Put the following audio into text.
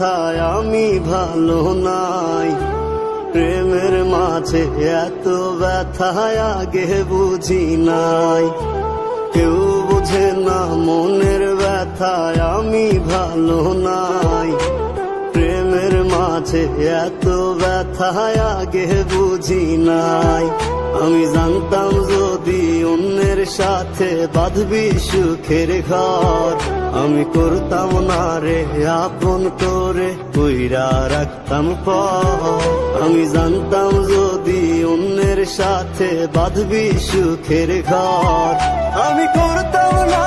ব্যথায় আমি ভালো নাই। প্রেমের মাঝে এত ব্যথায় আগে বুঝি নাই। কেউ বুঝে না মনের ব্যথায় আমি ভালো নাই। প্রেমের মাঝে এত ব্যথায় আগে বুঝি নাই। আমি জানতাম যদি অন্যের সাথে বাঁধবি সুখের ঘর, আমি করতাম না রে আপন করে কইরা রাখতাম পর। আমি জানতাম যদি অন্যের সাথে বাঁধবি সুখের ঘর, আমি করতাম না